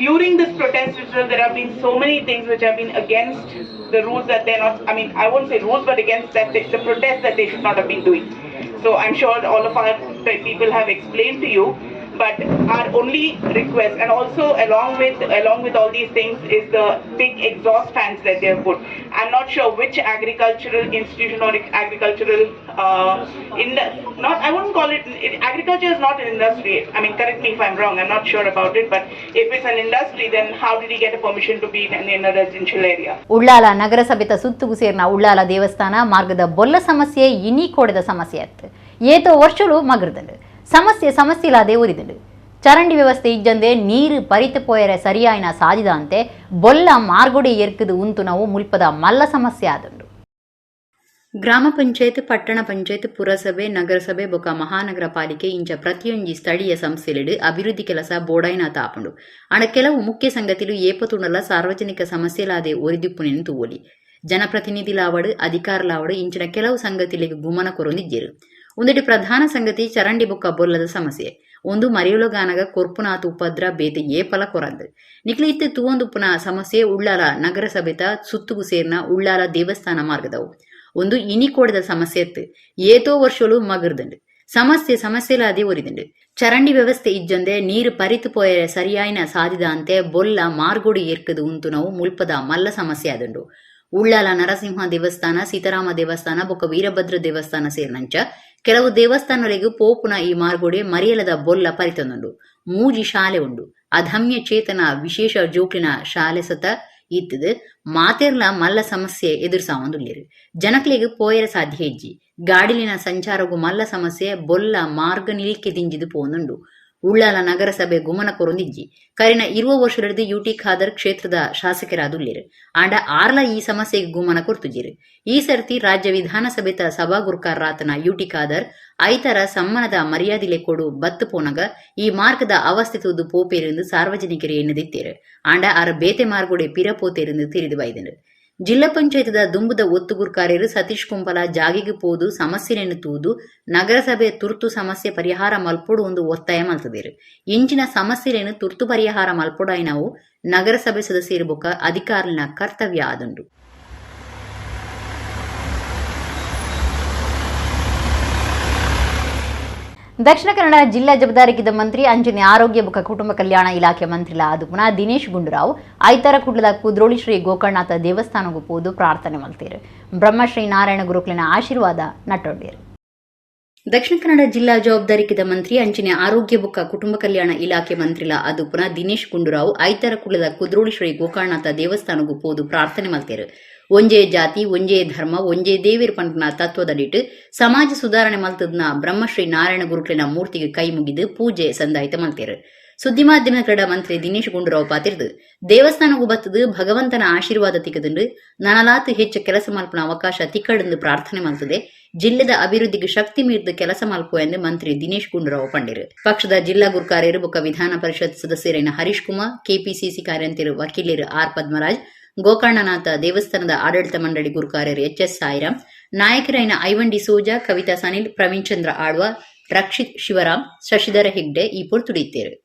Speaker 6: During this protest, there have been so many things which have been against the rules that they're not, I mean, I won't say rules, but against that the protest that they should not have been doing. So I'm sure all of our people have explained to you, but our only request, and also along with all these things, is the big exhaust fans that they have put. I'm not sure which agricultural institution or agricultural I wouldn't call it, agriculture is not an industry. I mean, correct me if I'm wrong, I'm not sure about it, but if it's an industry, then how did he get a permission to be in a residential area?
Speaker 1: Ullal ನಗರಸಭೆತ ಸುತ್ತುಗು ಸೇರ್ನ Ullal ದೇವಸ್ಥಾನ ಮಾರ್ಗದ ಬೊಲ್ಲ ಸಮಸ್ಯೆ ಇನಿ ಕೋಡದ ಸಮಸ್ಯೆ ಅತ್ತು ಏತೋ ವರ್ಷಲು ಮಗರ್ದಂಡು ಸಮಸ್ಯೆ ಇಲ್ಲದೆ ಉರಿದಂಡು ಚರಂಡಿ ವ್ಯವಸ್ಥೆ ಇಜ್ಜಂದೆ ನೀರು ಪರಿತು ಪೋಯರೆ ಸರಿಯಾಯಿನ ಸಾಧಿದಂತೆ ಬೊಲ್ಲ ಮಾರ್ಗೊಡೆ ಎರ್ಕದು ಉಂತು ನಾವು ಮುಲ್ಪದ ಮಲ್ಲ ಸಮಸ್ಯೆ ಆದಂಡು. ಗ್ರಾಮ ಪಂಚಾಯತ್, ಪಟ್ಟಣ ಪಂಚಾಯತ್, ಪುರಸಭೆ, ನಗರಸಭೆ ಬೊಕ ಮಹಾನಗರ ಪಾಲಿಕೆ ಇಂಚ ಪ್ರತಿಯೊಂಜಿ ಸ್ಥಳೀಯ ಸಂಸ್ಥೆಲೆಡು ಅಭಿವೃದ್ಧಿ ಕೆಲಸ ಬೋಡಾಯಿನ ತಾಪಂಡು ಅಣ ಕೆಲವು ಮುಖ್ಯ ಸಂಗತಿಲು ಏಪತುಂಡಲ ಸಾರ್ವಜನಿಕ ಸಮಸ್ಯೆಲಾದೆ ಒರಿದಿಪ್ಪುನೆನು ತೂವೊಲಿ ಜನಪ್ರತಿನಿಧಿಲಾವಡು ಅಧಿಕಾರಲಾವಡು ಇಂಚಿನ ಕೆಲವು ಸಂಗತಿಲೆಗೆ ಗುಮನ ಕೊರೊಂದಿಜ್ಜೆರು. ಒಂದೆಡೆ ಪ್ರಧಾನ ಸಂಗತಿ ಚರಂಡಿ ಬೊಕ್ಕ ಬೊಲ್ಲದ ಸಮಸ್ಯೆ. ಒಂದು ಮರಿಯುಲಗಾನಗ ಕೊರ್ಪುನಾತು ಉಪದ್ರ ಬೇತೆ ಏಪಲ ಕೊರಂದು ನಿಕ್ಲಿ ಇತ್ತು ತೂವೊಂದುಪ್ಪುನ ಸಮಸ್ಯೆ ಉಳ್ಳಾಲ ನಗರಸಭೆತ ಸುತ್ತುಗು ಸೇರ್ನ ಉಳ್ಳಾಲ ದೇವಸ್ಥಾನ ಮಾರ್ಗದವು. ಒಂದು ಇನಿಕೋಡದ ಸಮಸ್ಯೆ ಎತ್ತು ಏತೋ ವರ್ಷಲು ಮಗರ್ದಂಡು ಸಮಸ್ಯೆಲಾದೆ ಒರಿದಂಡು ಚರಂಡಿ ವ್ಯವಸ್ಥೆ ಇಜ್ಜೊಂದೆ ನೀರು ಪರಿತು ಪೋಯರೆ ಸರಿಯಾಯಿನ ಸಾಧಿದ ಅಂತೆ ಬೊಲ್ಲ ಮಾರ್ಗೋಡಿ ಏರ್ಕದು ಉಂತು ನಾವು ಮುಲ್ಪದ ಮಲ್ಲ ಸಮಸ್ಯೆ ಆದಂಡು. ಉಳ್ಳಾಲ ನರಸಿಂಹ ದೇವಸ್ಥಾನ, ಸೀತಾರಾಮ ದೇವಸ್ಥಾನ ಬೊಕ್ಕ ವೀರಭದ್ರ ದೇವಸ್ಥಾನ ಸೇರಿನಂಚ ಕೆಲವು ದೇವಸ್ಥಾನಗಳಿಗೂ ಪೋಪುನ ಈ ಮಾರ್ಗೋಡೆ ಮರೆಯಲದ ಬೊಲ್ಲ ಪರಿತೊಂದುಂಡು. ಮೂಜಿ ಶಾಲೆ ಉಂಡು. ಅಧಮ್ಯ ಚೇತನ ವಿಶೇಷ ಜೋಕ್ಲಿನ ಶಾಲೆ ಸತ ಇತ್ತದು ಮಾತೆರ್ಲ ಮಲ್ಲ ಸಮಸ್ಯೆ ಎದುರಿಸಾವಂದುಲ್ಲೇರು. ಜನಕ್ಲೆಗ್ ಪೋಯರ ಸಾಧ್ಯ ಹೆಜ್ಜಿ ಗಾಡಿಲಿನ ಸಂಚಾರಗೂ ಮಲ್ಲ ಸಮಸ್ಯೆ ಬೊಲ್ಲ ಮಾರ್ಗ ನಿಲಿಕೆ ದಿಂಜಿದು ಪೋನುಂಡು. ಉಳ್ಳಾಲ ನಗರಸಭೆ ಗುಮನ ಕೊರೊಂದಿಜ್ಜಿ ಕರಿನ 20 ವರ್ಷದ ಯುಟಿ ಖಾದರ್ ಕ್ಷೇತ್ರದ ಶಾಸಕರಾದುಲ್ಲೇರು. ಆಂಡ ಆರ್ಲ ಈ ಸಮಸ್ಯೆಗೆ ಗುಮನ ಕೊರ್ತುಜಿರು. ಈ ಸರ್ತಿ ರಾಜ್ಯ ವಿಧಾನಸಭೆತ ಸಭಾಗುರ್ಕಾರರಾತನ ಯುಟಿ ಖಾದರ್ ಐತರ ಸಮ್ಮನದ ಮರ್ಯಾದಿಲೆ ಕೊಡು ಬತ್ತು ಪೋನಗ ಈ ಮಾರ್ಗದ ಅವಸ್ಥೆ ತೂದು ಪೋಪೇರೆಂದು ಸಾರ್ವಜನಿಕರು ಎನ್ನದಿತ್ತೇರು. ಆಂಡ ಆರ ಬೇತೆ ಮಾರ್ಗೋಡೆ ಪಿರಪೋತೇರೆಂದು ತಿರಿದು ಬೈದರು. ಜಿಲ್ಲಾ ಪಂಚಾಯತದ ದುಂಬುದ ಒತ್ತುಗುರ್ಕಾರ್ಯರು ಸತೀಶ್ ಕುಂಪಲ ಜಾಗಿಗೆ ಪೋದು ಸಮಸ್ಯೆಯನ್ನು ತೂದು ನಗರಸಭೆ ತುರ್ತು ಸಮಸ್ಯೆ ಪರಿಹಾರ ಮಲ್ಪೊಡು ಒಂದು ಒತ್ತಾಯ ಮಲ್ತದೇರು. ಇಂಚಿನ ಸಮಸ್ಯೆಯನ್ನು ತುರ್ತು ಪರಿಹಾರ ಮಲ್ಪೊಡಾಯಿ ನಾವು ನಗರಸಭೆ ಸದಸ್ಯರು ಬೊಕ್ಕ ಅಧಿಕಾರಿನ ಕರ್ತವ್ಯ ಆದುಂಡು. ದಕ್ಷಿಣ ಕನ್ನಡ ಜಿಲ್ಲಾ ಜವಾಬ್ದಾರಿಕಿದ್ದ ಮಂತ್ರಿ ಅಂಜನೆ ಆರೋಗ್ಯ ಬೊಕ್ಕ ಕುಟುಂಬ ಕಲ್ಯಾಣ ಇಲಾಖೆ ಮಂತ್ರಿಲ ಆದುಪುನ ದಿನೇಶ್ ಗುಂಡೂರಾವ್ ಐತರ ಕುಡ್ಲದ ಕುದ್ರೋಳಿ ಶ್ರೀ ಗೋಕರ್ಣನಾಥ ದೇವಸ್ಥಾನಗೂ ಪೋದು ಪ್ರಾರ್ಥನೆ ಮಲ್ತೇರು. ಬ್ರಹ್ಮಶ್ರೀ ನಾರಾಯಣ ಗುರುಕ್ಲಿನ ಆಶೀರ್ವಾದ ನಟ್ಟೊಂಡೇರು. ದಕ್ಷಿಣ ಕನ್ನಡ ಜಿಲ್ಲಾ ಜವಾಬ್ದಾರಿಕಿದ ಮಂತ್ರಿ ಅಂಚನೆ ಆರೋಗ್ಯ ಬೊಕ್ಕ ಕುಟುಂಬ ಕಲ್ಯಾಣ ಇಲಾಖೆ ಮಂತ್ರಿಲ ಅದುಪುನ ದಿನೇಶ್ ಗುಂಡೂರಾವ್ ಐತರ ಕುಡ್ಲದ ಕುದ್ರೋಳಿ ಶ್ರೀ ಗೋಕರ್ಣನಾಥ ದೇವಸ್ಥಾನಗೂ ಪೋದು ಪ್ರಾರ್ಥನೆ ಮಲ್ತೇರು. ಒಂಜೇ ಜಾತಿ ಒಂಜೇ ಧರ್ಮ ಒಂಜೇ ದೇವಿರ ಪಂಪನ ತತ್ವದಲ್ಲಿಟ್ಟು ಸಮಾಜ ಸುಧಾರಣೆ ಮಲ್ತದ್ನ ಬ್ರಹ್ಮಶ್ರೀ ನಾರಾಯಣ ಗುರುಕ್ಲಿನ ಮೂರ್ತಿಗೆ ಕೈ ಮುಗಿದು ಪೂಜೆ ಸಂದಾಯಿತ ಮಲ್ತೇರು. ಸುದ್ದಿ ಮಾಧ್ಯಮಗಳ ಮಂತ್ರಿ ದಿನೇಶ್ ಗುಂಡೂರಾವ್ ಪಾತಿರ್ದು ದೇವಸ್ಥಾನಗೂ ಬತ್ತದು ಭಗವಂತನ ಆಶೀರ್ವಾದ ತಿಕ್ಕದುಂಡು ನನಲಾತು ಹೆಚ್ಚು ಕೆಲಸ ಮಲ್ಪನ ಅವಕಾಶ ತಿಕ್ಕಡೆಂದು ಪ್ರಾರ್ಥನೆ ಮಲ್ತದೆ. ಜಿಲ್ಲೆದ ಅಭಿವೃದ್ಧಿಗೆ ಶಕ್ತಿ ಮೀರಿದ ಕೆಲಸ ಮಲ್ಪು ಎಂದು ಮಂತ್ರಿ ದಿನೇಶ್ ಗುಂಡೂರಾವ್ ಪಂಡಿರು. ಪಕ್ಷದ ಜಿಲ್ಲಾ ಗುರುಕಾರ್ಯರು ಬೊಕ್ಕ ವಿಧಾನ ಪರಿಷತ್ ಸದಸ್ಯರಾದ ಹರೀಶ್ ಕುಮಾರ್, ಕೆಪಿಸಿಸಿ ಕಾರ್ಯಂತರು ವಕೀಲರು ಆರ್ ಪದ್ಮರಾಜ್, ಗೋಕರ್ಣನಾಥ ದೇವಸ್ಥಾನದ ಆಡಳಿತ ಮಂಡಳಿ ಗುರುಕಾರ್ಯರು ಎಚ್ಎಸ್ ಸಾಯಿರಾಮ್, ನಾಯಕರಾಯಿನ ಐವನ್ ಡಿ ಸೋಜಾ, ಕವಿತಾ ಸನಿಲ್, ಪ್ರವೀಣ್ ಚಂದ್ರ ಆಳ್ವ, ರಕ್ಷಿತ್ ಶಿವರಾಮ್, ಶಶಿಧರ ಹೆಗ್ಡೆ ಈ ಪುರ್ತುಡಿತ್ತೇರು.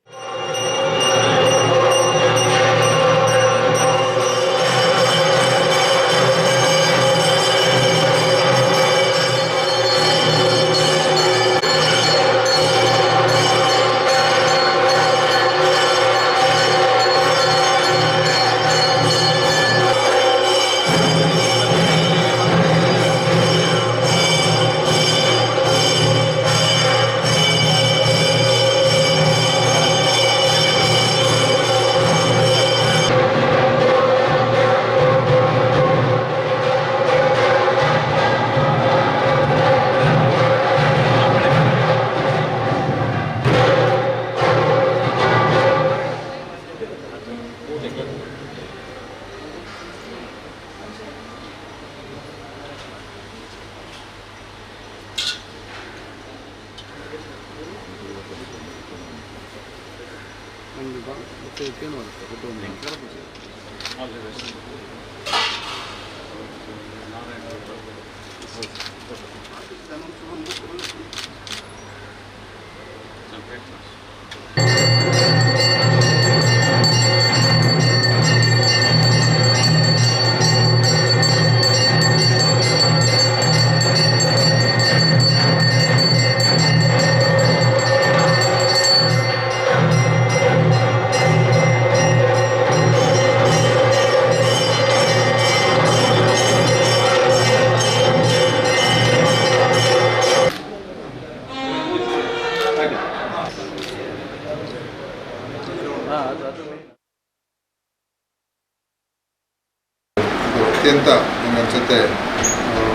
Speaker 3: ಅತ್ಯಂತ ನನಗನ್ಸುತ್ತೆ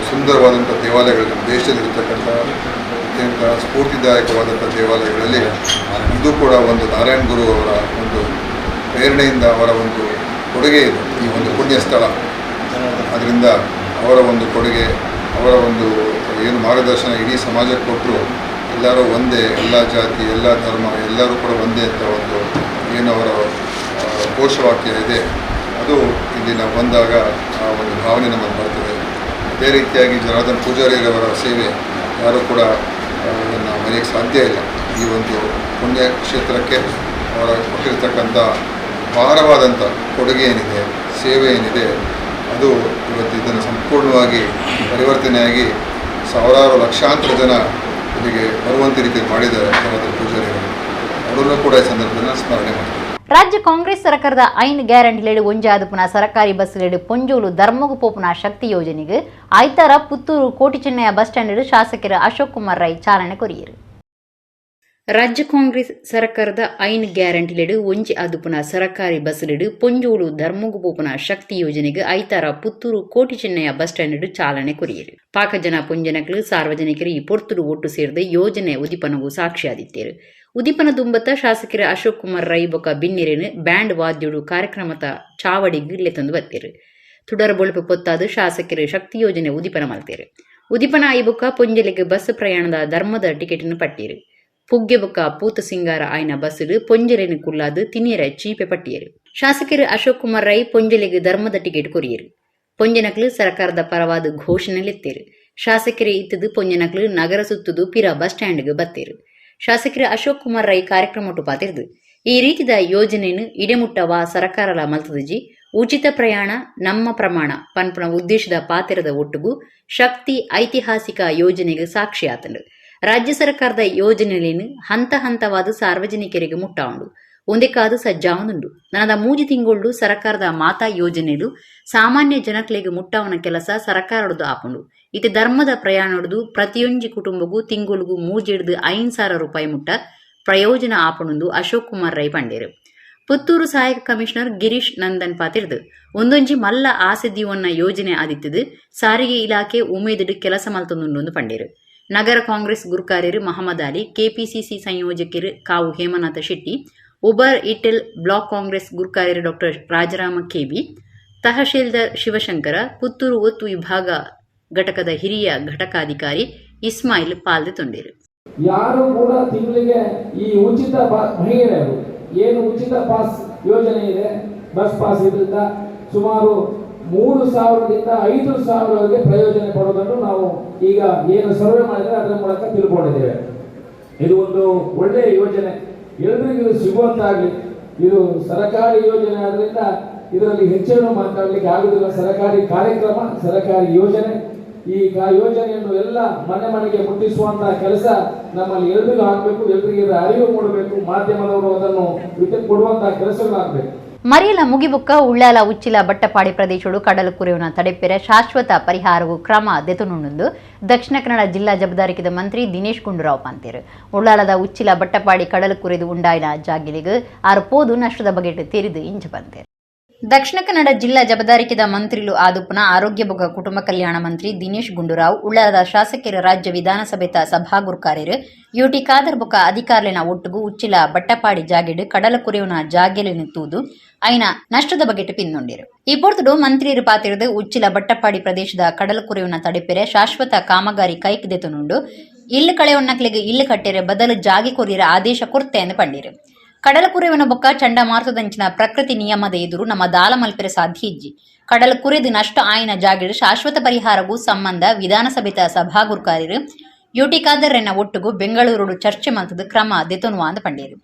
Speaker 3: ಸುಂದರವಾದಂಥ ದೇವಾಲಯಗಳು ನಮ್ಮ ದೇಶದಲ್ಲಿರ್ತಕ್ಕಂಥ ಅತ್ಯಂತ ಸ್ಫೂರ್ತಿದಾಯಕವಾದಂಥ ದೇವಾಲಯಗಳಲ್ಲಿ ಇದು ಕೂಡ ಒಂದು ನಾರಾಯಣ ಗುರು ಅವರ ಒಂದು ಪ್ರೇರಣೆಯಿಂದ ಅವರ ಒಂದು ಕೊಡುಗೆ ಇದೆ ಈ ಒಂದು ಪುಣ್ಯ ಸ್ಥಳ. ಅದರಿಂದ ಅವರ ಒಂದು ಕೊಡುಗೆ, ಅವರ ಒಂದು ಏನು ಮಾರ್ಗದರ್ಶನ ಇಡೀ ಸಮಾಜಕ್ಕೆ ಕೊಟ್ಟರು. ಎಲ್ಲರೂ ಒಂದೇ, ಎಲ್ಲ ಜಾತಿ ಎಲ್ಲ ಧರ್ಮ ಎಲ್ಲರೂ ಕೂಡ ಒಂದೇ ಅಂತ ಒಂದು ಏನು ಅವರ ಘೋಷವಾಕ್ಯ ಇದೆ, ಅದು ಇಲ್ಲಿ ನಾವು ಬಂದಾಗ ಆ ಒಂದು ಭಾವನೆ ನಮಗೆ ಬರ್ತದೆ. ಅದೇ ರೀತಿಯಾಗಿ ಜನಾರ್ದನ್ ಪೂಜಾರಿಯವರ ಸೇವೆ ಯಾರೂ ಕೂಡ ನಾವು ಮರೆಯೋಕ್ಕೆ ಸಾಧ್ಯ ಇಲ್ಲ. ಈ ಒಂದು ಪುಣ್ಯ ಕ್ಷೇತ್ರಕ್ಕೆ ಅವರ ಕೊಟ್ಟಿರ್ತಕ್ಕಂಥ ಅಪಾರವಾದಂಥ ಕೊಡುಗೆ ಏನಿದೆ, ಸೇವೆ ಏನಿದೆ, ಅದು ಇವತ್ತು ಇದನ್ನು ಸಂಪೂರ್ಣವಾಗಿ ಪರಿವರ್ತನೆಯಾಗಿ ಸಾವಿರಾರು ಲಕ್ಷಾಂತರ ಜನ ಇಲ್ಲಿಗೆ ಬರುವಂಥ ರೀತಿ ಮಾಡಿದ್ದಾರೆ ಜನಾರ್ದನ್ ಪೂಜಾರಿಯವರು. ಅವರನ್ನು ಕೂಡ ಈ ಸಂದರ್ಭದಲ್ಲಿ ಸ್ಮರಣೆ ಮಾಡ್ತಾರೆ.
Speaker 1: ರಾಜ್ಯ ಕಾಂಗ್ರೆಸ್ ಸರ್ಕಾರದ ಐನ್ ಗ್ಯಾರಂಟಿಲೇಡು ಒಂಜಾದು ಪುನಃ ಸರ್ಕಾರಿ ಬಸ್ಲೇಡು ಪೊಂಜೋಲು ಧರ್ಮಗು ಪೋಪುನ ಶಕ್ತಿ ಯೋಜನೆಗೆ ಐತಾರ ಪುತ್ತೂರು ಕೋಟಿ ಚೆನ್ನಯ್ಯ ಬಸ್ ಸ್ಟ್ಯಾಂಡ್ ಶಾಸಕರು ಅಶೋಕ್ ಕುಮಾರ್ ರೈ ಚಾಲನೆ ಕೊರಿಯರು. ರಾಜ್ಯ ಕಾಂಗ್ರೆಸ್ ಸರ್ಕಾರದ ಐನ್ ಗ್ಯಾರಂಟಿಲೇಡು ಒಂಜಿ ಅದುಪುನ ಸರ್ಕಾರಿ ಬಸ್ಲೇಡು ಪೊಂಜೋಲು ಧರ್ಮಗು ಪೋಪುನ ಶಕ್ತಿ ಯೋಜನೆಗೆ ಐತಾರ ಪುತ್ತೂರು ಕೋಟಿ ಚೆನ್ನಯ್ಯ ಬಸ್ ಸ್ಟ್ಯಾಂಡ್ ಚಾಲನೆ ಕೊರಿಯರು. ಪಾಕಜನ ಪೊಂಜನಕಲು ಸಾರ್ವಜನಿಕರು ಈ ಪೊರ್ತುಡು ಒಟ್ಟು ಸೇರಿದ ಯೋಜನೆ ಉದಿಪನವು ಸಾಕ್ಷಿಯಾದಿತ್ತೇರು. ಉದಿಪನ ದುಂಬತ್ತ ಶಾಸಕರು ಅಶೋಕ್ ಕುಮಾರ್ ರೈ ಬೊಕ ಬಿನ್ನಿರೇನು ಬ್ಯಾಂಡ್ ವಾದ್ಯೋಡು ಕಾರ್ಯಕ್ರಮದ ಚಾವಡಿಗೆ ಇಲ್ಲೆ ತಂದು ಬತ್ತೇರು. ತುಡರ ಬೊಳಪು ಪೊತ್ತಾದು ಶಾಸಕರು ಶಕ್ತಿ ಯೋಜನೆ ಉದಿಪನ ಮಲ್ತೇರು. ಉದಿಪನ ಐ ಬೊಕ ಪೊಂಜಲಿಗೆ ಬಸ್ ಪ್ರಯಾಣದ ಧರ್ಮದ ಟಿಕೆಟ್ನ ಪಟ್ಟೀರು. ಪುಗ್ಗೆ ಬೊಕ ಪೂತ ಸಿಂಗಾರ ಆಯ್ನ ಬಸ್ಸು ಪೊಂಜಲೆನು ಕುಲ್ಲಾದು ತಿನಿಯರ ಚೀಪೆ ಪಟ್ಟಿಯರು. ಶಾಸಕರು ಅಶೋಕ್ ಕುಮಾರ್ ರೈ ಪೊಂಜಲಿಗೆ ಧರ್ಮದ ಟಿಕೆಟ್ ಕೊರಿಯರು. ಪೊಂಜನಕಲು ಸರ್ಕಾರದ ಪರವಾದ ಘೋಷಣೆಲೆತ್ತೇರು. ಶಾಸಕರೇ ಇತ್ತದು ಪೊಂಜನಕಲು ನಗರ ಸುತ್ತುದು ಪಿರ ಬಸ್ ಸ್ಟ್ಯಾಂಡ್ಗೆ ಬತ್ತೇರು. ಶಾಸಕರು ಅಶೋಕ್ ಕುಮಾರ್ ರೈ ಕಾರ್ಯಕ್ರಮ ಪಾತಿರ್ದು ಈ ರೀತಿದ ಯೋಜನೆಯನ್ನು ಇಡೆಮುಟ್ಟವ ಸರ್ಕಾರಲ ಮಲ್ತದಜಿ ಉಚಿತ ಪ್ರಯಾಣ ನಮ್ಮ ಪ್ರಮಾಣ ಪನ್ಪನ ಉದ್ದೇಶದ ಪಾತಿರದ ಒಟ್ಟುಗೂ ಶಕ್ತಿ ಐತಿಹಾಸಿಕ ಯೋಜನೆಗೆ ಸಾಕ್ಷಿಯಾತಂಡು. ರಾಜ್ಯ ಸರ್ಕಾರದ ಯೋಜನೆಯನ್ನು ಹಂತ ಹಂತವಾದ ಸಾರ್ವಜನಿಕರಿಗೆ ಮುಟ್ಟಾಂಡು ಒಂದೇ ಕಾದು ಸಜ್ಜಾವನುಂಡು. ನನದ 3 ತಿಂಗಳು ಸರ್ಕಾರದ ಮಾತಾ ಯೋಜನೆಲು ಸಾಮಾನ್ಯ ಜನಕ್ಲೆಗೆ ಮುಟ್ಟಾವನ ಕೆಲಸ ಸರ್ಕಾರದ್ದು ಆಪುಂಡು. ಇದು ಧರ್ಮದ ಪ್ರಯಾಣದ್ದು ಪ್ರತಿಯೊಂದು ಕುಟುಂಬಗೂ ತಿಂಗಳಿಗೂ 3,500 ರೂಪಾಯಿ ಮುಟ್ಟ ಪ್ರಯೋಜನ ಆಪುಂಡು ಅಶೋಕ್ ಕುಮಾರ್ ರೈ ಪಂಡೇರು. ಪುತ್ತೂರು ಸಹಾಯಕ ಕಮಿಷನರ್ ಗಿರೀಶ್ ನಂದನ್ ಪಾತಿರ್ದು ಒಂದೊಂಜಿ ಮಲ್ಲ ಆಸೆದಿವನ್ನ ಯೋಜನೆ ಆದಿತ್ತದು ಸಾರಿಗೆ ಇಲಾಖೆ ಉಮೇದಿಡು ಕೆಲಸ ಮಲ್ತೊಂದು ಪಂಡೇರು. ನಗರ ಕಾಂಗ್ರೆಸ್ ಗುರುಕಾರ್ಯರು ಮಹಮ್ಮದ್ ಅಲಿ, ಕೆಪಿಸಿಸಿ ಸಂಯೋಜಕರು ಕಾವು ಹೇಮನಾಥ ಶೆಟ್ಟಿ, ಉಬರ್ ಇಟೆಲ್ ಬ್ಲಾಕ್ ಕಾಂಗ್ರೆಸ್ ಗುರುಕಾರ್ಯರು ಡಾಕ್ಟರ್ ರಾಜರಾಮ ಕೆಬಿ, ತಹಶೀಲ್ದಾರ್ ಶಿವಶಂಕರ, ಪುತ್ತೂರು ಒತ್ತು ವಿಭಾಗ ಘಟಕದ ಹಿರಿಯ ಘಟಕಾಧಿಕಾರಿ ಇಸ್ಮಾಯಿಲ್ ಪಾಲ್ಗೊಂಡಿರು.
Speaker 7: ಯಾರು ಕೂಡ ತಿಂಗಳಿಗೆ ಈ ಉಚಿತ ಮಹಿಳೆಯರು ಏನು ಉಚಿತ ಪಾಸ್ ಯೋಜನೆ ಇದೆ, ಬಸ್ ಪಾಸ್ ಇದರಿಂದ ಸುಮಾರು 3,000ದಿಂದ 5,000ವರೆಗೆ ಪ್ರಯೋಜನ ಪಡೆಯೋದನ್ನು ನಾವು ಈಗ ಏನು ಸರ್ವೆ ಮಾಡಿದರೆ ಅದರ ಮೂಲಕ ತಿಳ್ಕೊಂಡಿದ್ದೇವೆ. ಇದು ಒಂದು ಒಳ್ಳೆಯ ಯೋಜನೆ, ಎಲ್ಲರಿಗೂ ಇದು ಸಿಗುವಂತಾಗಲಿ. ಇದು ಸರ್ಕಾರಿ ಯೋಜನೆ ಆದ್ರಿಂದ ಇದರಲ್ಲಿ ಹೆಚ್ಚೇನು ಮಾತಾಡಲಿಕ್ಕೆ ಆಗುವುದಿಲ್ಲ. ಸರ್ಕಾರಿ ಕಾರ್ಯಕ್ರಮ, ಸರ್ಕಾರಿ ಯೋಜನೆ. ಈ ಯೋಜನೆಯನ್ನು ಎಲ್ಲ ಮನೆ ಮನೆಗೆ ಮುಟ್ಟಿಸುವಂತಹ ಕೆಲಸ ನಮ್ಮಲ್ಲಿ ಎಲ್ರಿಗೂ ಆಗಬೇಕು. ಎಲ್ರಿಗೆ ಅರಿವು ಮೂಡಬೇಕು. ಮಾಧ್ಯಮದವರು ಅದನ್ನು ಕೊಡುವಂತಹ ಕೆಲಸಗಳಾಗಬೇಕು.
Speaker 1: ಮರಿಯಲ ಮುಗಿಬುಕ್ಕ ಉಳ್ಳಾಲ ಉಚ್ಚಿಲ ಬಟ್ಟಪಾಡಿ ಪ್ರದೇಶಗಳು ಕಡಲು ಕುರಿಯುನ ತಡೆಪೆರೆ ಶಾಶ್ವತ ಪರಿಹಾರವು ಕ್ರಮ ದೆತುನುಂಡು ದಕ್ಷಿಣ ಕನ್ನಡ ಜಿಲ್ಲಾ ಜವಾಬ್ದಾರಿಕಿದ ಮಂತ್ರಿ ದಿನೇಶ್ ಗುಂಡೂರಾವ್ ಪಂತೇರು. ಉಳ್ಳಾಲದ ಉಚ್ಚಿಲ ಬಟ್ಟಪಾಡಿ ಕಡಲು ಕುರಿದು ಉಂಡಾಯಿನ ಜಾಗಿಲಿಗೆ 6 ಪೋದು ನಷ್ಟದ ಬಗೆಟ್ ತೆರಿದು ಇಂಚ ಬಂತೇರು. ದಕ್ಷಿಣ ಕನ್ನಡ ಜಿಲ್ಲಾ ಜವಾಬ್ದಾರಿಕಿದ ಮಂತ್ರಿಲು ಆದುಪುನ ಆರೋಗ್ಯ ಬೊಗ ಕುಟುಂಬ ಕಲ್ಯಾಣ ಮಂತ್ರಿ ದಿನೇಶ್ ಗುಂಡೂರಾವ್ ಉಳ್ಳಾಲದ ಶಾಸಕರ ರಾಜ್ಯ ವಿಧಾನಸಭೆತ ಸಭಾಗುರುಕಾರ್ಯರು ಯುಟಿ ಖಾದರ್ ಬೊಕ ಅಧಿಕಾರಿನ ಒಟ್ಟುಗೂ ಉಚ್ಚಿಲ ಬಟ್ಟಪಾಡಿ ಜಾಗೆಡು ಕಡಲ ಕುರಿಯುನ ಜಾಗೆಲಿನ ತೂದು ಐನ ನಷ್ಟದ ಬಗೆಟ್ ಪಿನ್ನೊಂಡಿರು. ಈ ಪೊರ್ತುಡು ಮಂತ್ರಿಯರು ಪಾತಿರದು ಉಚ್ಚಿಲ ಬಟ್ಟಪಾಡಿ ಪ್ರದೇಶದ ಕಡಲ ಕುರಿಯುನ ತಡೆಪೆರೆ ಶಾಶ್ವತ ಕಾಮಗಾರಿ ಕೈಕ್ದೆತುನುಂಡು ಇಲ್ಲು ಕಳೆಯೊನ್ನಕ್ಲೆಗೆ ಇಲ್ಲು ಕಟ್ಟೆರೆ ಬದಲು ಜಾಗೆ ಕೊರಿಯರ ಆದೇಶ ಕೊರ್ತೆ ಎಂದು ಪಂಡಿರು. ಕಡಲ ಕುರಿಯುನ ಬೊಕ್ಕ ಚಂಡಮಾರುತದಂಚಿನ ಪ್ರಕೃತಿ ನಿಯಮದ ಎದುರು ನಮ್ಮ ದಾಲ ಮಲ್ಪೆರೆ ಸಾಧ್ಯ ಇಜ್ಜಿ ಕಡಲ ಕುರಿದು ನಷ್ಟ ಆಯ್ನ ಜಾಗೆಡು ಶಾಶ್ವತ ಪರಿಹಾರಗೂ ಸಂಬಂಧ ವಿಧಾನಸಭೆತ ಸಭಾಗುರುಕಾರ್ಯರು ಯುಟಿ ಖಾದರ್ನ ಒಟ್ಟುಗೂ ಬೆಂಗಳೂರು ಚರ್ಚೆ ಮಂತದ ಕ್ರಮ ದೆತೊನುವ ಅಂದ ಪಂಡೇರು.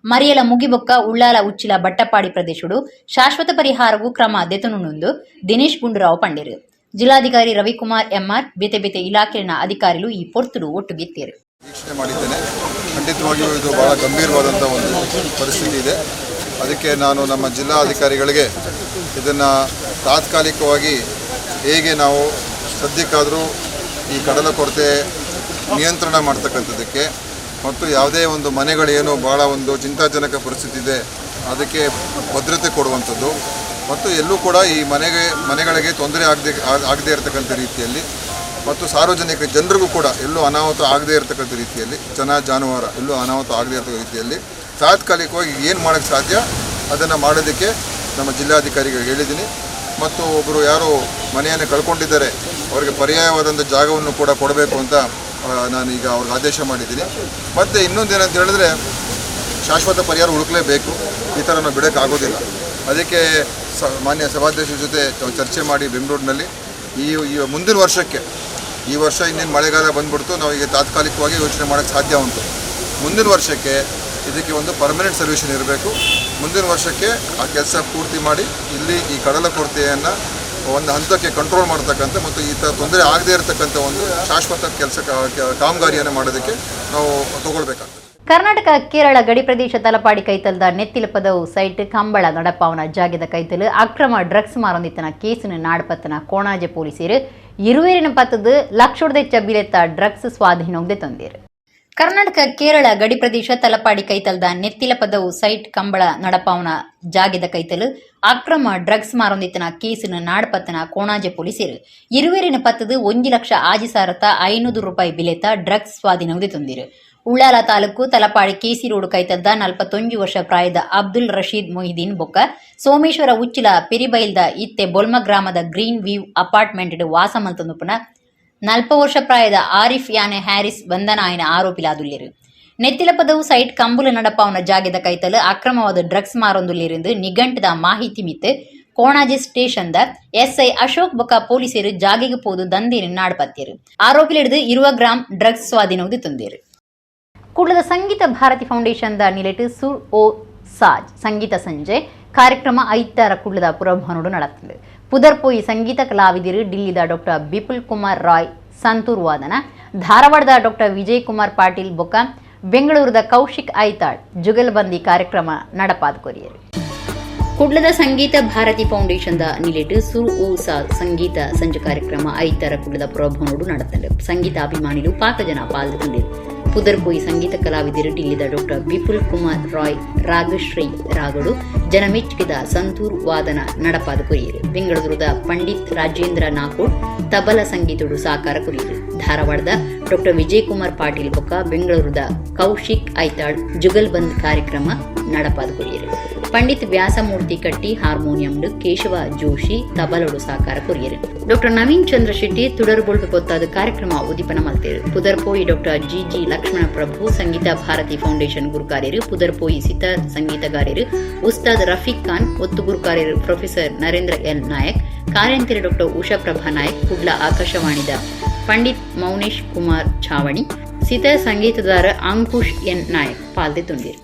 Speaker 1: ಮರಿಯಲ ಮುಗಿಬೊಕ್ಕ ಉಳ್ಳಾಲ ಉಚ್ಚಿಲ ಬಟ್ಟಪಾಡಿ ಪ್ರದೇಶಡು ಶಾಶ್ವತ ಪರಿಹಾರಗೂ ಕ್ರಮ ದೆತೊನುಂಡು ದಿನೇಶ್ ಗುಂಡೂರಾವ್ ಪಂಡೇರು. ಜಿಲ್ಲಾಧಿಕಾರಿ ರವಿಕುಮಾರ್ ಎಂಆರ್ ಬೇತೆ ಬೇತೆ ಇಲಾಖೆಯ ಅಧಿಕಾರಿಗಳು ಈ ಪೊರ್ತುಡು ಒಟ್ಟುಗಿತ್ತೇರು.
Speaker 3: ವೀಕ್ಷಣೆ ಮಾಡಿದ್ದೇನೆ. ಖಂಡಿತವಾಗಿಯೂ ಇದು ಬಹಳ ಗಂಭೀರವಾದಂಥ ಒಂದು ಪರಿಸ್ಥಿತಿ ಇದೆ. ಅದಕ್ಕೆ ನಾನು ನಮ್ಮ ಜಿಲ್ಲಾಧಿಕಾರಿಗಳಿಗೆ ಇದನ್ನು ತಾತ್ಕಾಲಿಕವಾಗಿ ಹೇಗೆ ನಾವು ಸದ್ಯಕ್ಕಾದರೂ ಈ ಕಡಲ ಕೊರತೆ ನಿಯಂತ್ರಣ ಮಾಡ್ತಕ್ಕಂಥದ್ದಕ್ಕೆ ಮತ್ತು ಯಾವುದೇ ಒಂದು ಮನೆಗಳೇನು ಭಾಳ ಒಂದು ಚಿಂತಾಜನಕ ಪರಿಸ್ಥಿತಿ ಇದೆ ಅದಕ್ಕೆ ಭದ್ರತೆ ಕೊಡುವಂಥದ್ದು ಮತ್ತು ಎಲ್ಲೂ ಕೂಡ ಈ ಮನೆಗಳಿಗೆ ತೊಂದರೆ ಆಗದೇ ಇರತಕ್ಕಂಥ ರೀತಿಯಲ್ಲಿ ಮತ್ತು ಸಾರ್ವಜನಿಕ ಜನರಿಗೂ ಕೂಡ ಎಲ್ಲೂ ಅನಾಹುತ ಆಗದೇ ಇರತಕ್ಕಂಥ ರೀತಿಯಲ್ಲಿ ಜಾನುವಾರು ಎಲ್ಲೂ ಅನಾಹುತ ಆಗದೇ ಇರತಕ್ಕ ರೀತಿಯಲ್ಲಿ ತಾತ್ಕಾಲಿಕವಾಗಿ ಏನು ಮಾಡೋಕ್ಕೆ ಸಾಧ್ಯ ಅದನ್ನು ಮಾಡೋದಕ್ಕೆ ನಮ್ಮ ಜಿಲ್ಲಾಧಿಕಾರಿಗಳಿಗೆ ಹೇಳಿದ್ದೀನಿ. ಮತ್ತು ಒಬ್ಬರು ಯಾರು ಮನೆಯನ್ನು ಕಳ್ಕೊಂಡಿದ್ದಾರೆ ಅವರಿಗೆ ಪರ್ಯಾಯವಾದಂಥ ಜಾಗವನ್ನು ಕೂಡ ಕೊಡಬೇಕು ಅಂತ ನಾನೀಗ ಅವ್ರಿಗೆ ಆದೇಶ ಮಾಡಿದ್ದೀನಿ. ಮತ್ತು ಇನ್ನೊಂದೇನಂತ ಹೇಳಿದ್ರೆ ಶಾಶ್ವತ ಪರಿಹಾರ ಹುಡುಕಲೇಬೇಕು. ಈ ಥರ ನಾವು ಬಿಡೋಕ್ಕಾಗೋದಿಲ್ಲ. ಅದಕ್ಕೆ ಮಾನ್ಯ ಸಭಾಧ್ಯಕ್ಷರ ಜೊತೆ ಚರ್ಚೆ ಮಾಡಿ ಬೆಂಗಳೂರಿನಲ್ಲಿ ಈ ಮುಂದಿನ ವರ್ಷಕ್ಕೆ, ಈ ವರ್ಷ ಇನ್ನೇನು ಮಳೆಗಾಲ ಬಂದ್ಬಿಡ್ತು, ನಾವು ಈಗ ತಾತ್ಕಾಲಿಕವಾಗಿ ಯೋಚನೆ ಮಾಡೋಕ್ಕೆ ಸಾಧ್ಯ ಉಂಟು. ಮುಂದಿನ ವರ್ಷಕ್ಕೆ ಇದಕ್ಕೆ ಒಂದು ಪರ್ಮನೆಂಟ್ ಸೊಲ್ಯೂಷನ್ ಇರಬೇಕು. ಮುಂದಿನ ವರ್ಷಕ್ಕೆ ಆ ಕೆಲಸ ಪೂರ್ತಿ ಮಾಡಿ ಇಲ್ಲಿ ಈ ಕಡಲ ಕೊರತೆಯನ್ನು ಒಂದು ಹಂತಕ್ಕೆ ಕಂಟ್ರೋಲ್ ಮಾಡ್ತಕ್ಕಂಥ ಮತ್ತು ಈ ಥರ ತೊಂದರೆ ಆಗದೇ ಇರತಕ್ಕಂಥ ಒಂದು ಶಾಶ್ವತ ಕೆಲಸ ಕಾಮಗಾರಿಯನ್ನು ಮಾಡೋದಕ್ಕೆ ನಾವು ತಗೊಳ್ಬೇಕಾಗ್ತದೆ.
Speaker 1: ಕರ್ನಾಟಕ ಕೇರಳ ಗಡಿ ಪ್ರದೇಶ ತಲಪಾಡಿ ಕೈತಲ್ದ ನೆತ್ತಿಲ ಪದವು ಸೈಟ್ ಕಂಬಳ ನಡಪಾವನ ಜಾಗದ ಕೈತಲು ಅಕ್ರಮ ಡ್ರಗ್ಸ್ ಮಾರೊಂದಿತ್ತನ ಕೇಸಿನ ನಾಡಪತ್ತನ ಕೋಣಾಜೆ ಪೊಲೀಸರು ಇರುವೇರಿನ ಪತ್ತದು ಲಕ್ಷೋಡದೆಚ್ಚ ಬಿಲೆತ್ತ ಡ್ರಗ್ಸ್ ಸ್ವಾಧೀನೊಂದೆ ತಂದಿರು. ಕರ್ನಾಟಕ ಕೇರಳ ಗಡಿ ಪ್ರದೇಶ ತಲಪಾಡಿ ಕೈತಲ್ದ ನೆತ್ತಿಲ ಪದವು ಸೈಟ್ ಕಂಬಳ ನಡಪಾವನ ಜಾಗದ ಕೈತಲು ಅಕ್ರಮ ಡ್ರಗ್ಸ್ ಮಾರೊಂದಿತ್ತನ ಕೇಸಿನ ನಾಡಪತ್ತನ ಕೋಣಾಜೆ ಪೊಲೀಸರು ಇರುವೇರಿನ ಪತ್ತದು 1,05,500 ರೂಪಾಯಿ ಬಿಲೆತ್ತ ಡ್ರಗ್ಸ್ ಸ್ವಾಧೀನೊಂದೆ ತಂದಿರು. ಉಳ್ಳಾಲ ತಾಲೂಕು ತಲಪಾಡಿ ಕೇಸಿ ರೋಡ್ ಕೈತಲ್ದ 41 ವರ್ಷ ಪ್ರಾಯದ ಅಬ್ದುಲ್ ರಶೀದ್ ಮೊಹಿದೀನ್ ಬೊಕ್ಕ ಸೋಮೇಶ್ವರ ಉಚ್ಚಿಲ ಪೆರಿಬೈಲ್ದ ಇತ್ತೆ ಬೊಲ್ಮ ಗ್ರಾಮದ ಗ್ರೀನ್ ವ್ಯೂ ಅಪಾರ್ಟ್ಮೆಂಟ್ ವಾಸ ಮಲ್ತಂದುಪುನ 40 ವರ್ಷ ಪ್ರಾಯದ ಆರಿಫ್ ಯಾನೆ ಹ್ಯಾರಿಸ್ ಬಂಧನ ಆಯ್ನ ಆರೋಪಿಲಾದುಲ್ಲಿರು. ನೆತ್ತಿಲ ಪದವು ಸೈಟ್ ಕಂಬುಲ ನಡಪಾವನ ಜಾಗದ ಕೈತಲು ಅಕ್ರಮವಾದ ಡ್ರಗ್ಸ್ ಮಾರೊಂದುಲ್ಲಿருந்து ನಿಘಂಟದ ಮಾಹಿತಿ ಮಿತ್ತು ಕೋಣಾಜೆ ಸ್ಟೇಷನ್ದ ಎಸ್ಐ ಅಶೋಕ್ ಬೊಕ್ಕ ಪೊಲೀಸರು ಜಾಗೆಗೆ ಪೋದು ದಂಧೇರಿ ನಾಡ್ಪತ್ತಿರು. ಆರೋಪಿಲಿಡಿದು 20 ಗ್ರಾಂ ಡ್ರಗ್ಸ್ ಸ್ವಾಧೀನವುದು ತಂದಿರು. ಕುಡ್ಲದ ಸಂಗೀತ ಭಾರತಿ ಫೌಂಡೇಶನ್ದ ನಿಲೆಟ್ ಸುರ್ ಓ ಸಾಜ್ ಸಂಗೀತ ಸಂಜೆ ಕಾರ್ಯಕ್ರಮ 5 ಕುಡ್ಲದ ಪುರಭವನೋಡು ನಡೆದಿದೆ. ಪುದರ್ಪೋಯಿ ಸಂಗೀತ ಕಲಾವಿದರು ಡಿಲ್ಲಿದ ಡಾಕ್ಟರ್ ಬಿಪುಲ್ ಕುಮಾರ್ ರಾಯ್ ಸಂತೂರ್ ವಾದನ, ಧಾರವಾಡದ ಡಾಕ್ಟರ್ ವಿಜಯ್ ಕುಮಾರ್ ಪಾಟೀಲ್ ಬೊಕ್ಕ ಬೆಂಗಳೂರದ ಕೌಶಿಕ್ ಐತಾಳ್ ಜುಗಲ್ಬಂದಿ ಕಾರ್ಯಕ್ರಮ ನಡಪಾದ ಕೊರಿಯರು. ಕುಡ್ಲದ ಸಂಗೀತ ಭಾರತಿ ಫೌಂಡೇಶನ್ದ ನಿಲೆಟ್ ಸುರ್ ಓ ಸಾಜ್ ಸಂಗೀತ ಸಂಜೆ ಕಾರ್ಯಕ್ರಮ 5 ಕುಡ್ಲದ ಪುರಭವನೋಡು ನಡೆದಿದೆ. ಸಂಗೀತ ಅಭಿಮಾನಿಗಳು ಪಾಕ ಜನ ಪಾಲ್ಗೊಂಡಿರು. ಪುದರ್ಪೋಯಿ ಸಂಗೀತ ಕಲಾವಿದರು ಡಿಲ್ಲಿದ ಡಾಕ್ಟರ್ ಬಿಪುಲ್ ಕುಮಾರ್ ರಾಯ್ ರಾಗಶ್ರೀ ರಾಗಡು ಜನಮೆಚ್ಚಿದ ಸಂತೂರ್ ವಾದನ ನಡಪಾದ ಕೊರಿಯರು. ಬೆಂಗಳೂರದ ಪಂಡಿತ್ ರಾಜೇಂದ್ರ ನಾಕೋಡ್ ತಬಲ ಸಂಗೀತಡು ಸಾಕಾರ ಕೊರಿಯರು. ಧಾರವಾಡದ ಡಾಕ್ಟರ್ ವಿಜಯ್ ಕುಮಾರ್ ಪಾಟೀಲ್ ಬೊಕ್ಕ ಬೆಂಗಳೂರದ ಕೌಶಿಕ್ ಐತಾಳ್ ಜುಗಲ್ಬಂದ್ ಕಾರ್ಯಕ್ರಮ ನಡಪಾದ ಕೊರಿಯರು. ಪಂಡಿತ್ ವ್ಯಾಸಮೂರ್ತಿ ಕಟ್ಟಿ ಹಾರ್ಮೋನಿಯಂಡು ಕೇಶವ ಜೋಶಿ ತಬಲಡು ಸಾಕಾರ ಕೊರಿಯರು. ಡಾಕ್ಟರ್ ನವೀನ್ ಚಂದ್ರ ಶೆಟ್ಟಿ ತುಡರ್ಬೋಳ್ಪು ಪೊತ್ತಾದ ಕಾರ್ಯಕ್ರಮ ಉದ್ದೀಪನ ಮಲ್ತೇರು. ಪುದರ್ಪೋಯಿ doctor G Lakshmana Prabhu Sangeetha Bharathi foundation ಗುರುಕಾರ್ಯರು. ಪುದರ್ಪೋಯಿ ಸಿತಾರ್ ಸಂಗೀತಗಾರರು ಉಸ್ತಾದ್ ರಫೀಕ್ ಖಾನ್, ಒತ್ತು ಗುರುಕಾರ್ಯರು ಪ್ರೊಫೆಸರ್ ನರೇಂದ್ರ ಎಲ್ ನಾಯಕ್, ಕಾರ್ಯಂತಿರ ಡಾಕ್ಟರ್ ಉಷಾ ಪ್ರಭಾ ನಾಯಕ್, ಕುಡ್ಲ ಆಕಾಶವಾಣಿದ ಪಂಡಿತ್ ಮೌನೇಶ್ ಕುಮಾರ್ ಛಾವಣಿ, ಸಿತಾರ್ ಸಂಗೀತದಾರ ಅಂಕುಶ್ ಎನ್ ನಾಯಕ್ ಪಾಲ್ದೆ ತುಂಬಿರು.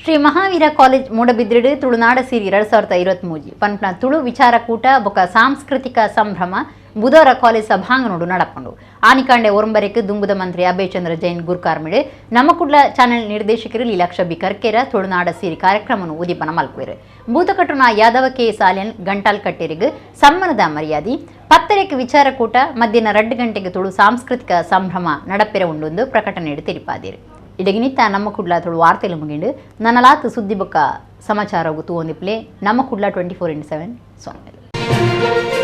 Speaker 1: ಶ್ರೀ ಮಹಾವೀರ ಕಾಲೇಜ್ ಮೂಡಬಿದ್ರೆಡು ತುಳುನಾಡ ಸೀರಿ 2023 ಪನ್ಪನ ತುಳು ವಿಚಾರಕೂಟ ಬೊಕ ಸಾಂಸ್ಕೃತಿಕ ಸಂಭ್ರಮ ಬುಧವಾರ ಕಾಲೇಜ್ ಸಭಾಂಗಣೋಡು ನಡಪಂಡು. ಆನಿಕಾಂಡೆ ಒರಂಬರೆಕ್ ದುಂಬುದ ಮಂತ್ರಿ ಅಭಯಚಂದ್ರ ಜೈನ್ ಗುರ್ಕಾರ್ಮಿಡೆ ನಮ್ಮ ಕುಡ್ಲ ಚಾನೆಲ್ ನಿರ್ದೇಶಕರು ಲೀಲಾಕ್ಷ ಬಿ ಕರ್ಕೇರ ತುಳುನಾಡ ಸೀರಿ ಕಾರ್ಯಕ್ರಮವನ್ನು ಉದೀಪನ ಮಲ್ಪುವೆರು. ಭೂತಕಟ್ಟುನ ಯಾದವ ಕೆ ಸಾಲೆನ್ ಗಂಟಾಲ್ ಕಟ್ಟೆರಿಗ್ ಸಮ್ಮನದ ಮರ್ಯಾದಿ 10 ವಿಚಾರಕೂಟ ಮಧ್ಯಾಹ್ನ 2 ಗಂಟೆಗೆ ತುಳು ಸಾಂಸ್ಕೃತಿಕ ಸಂಭ್ರಮ ನಡಪೆರ ಉಂಡೊಂದು ಪ್ರಕಟಣೆ ತಿಳಿಪಾದಿರು. ಇಡಗಿನಿತ್ತ ನಮ್ಮ ಕುಡ್ಲ ತುಳು ವಾರ್ತೆಲು ಮುಗಿಂಡು ನನ್ನಲಾತ್ ಸುದ್ದಿ ಬೊಕ್ಕ ಸಮಾಚಾರ ತೂವೊಂದಿಪ್ಲೆ ನಮ್ಮ ಕುಡ್ಲ 24/7 ಸೊನ್ನೆಲು.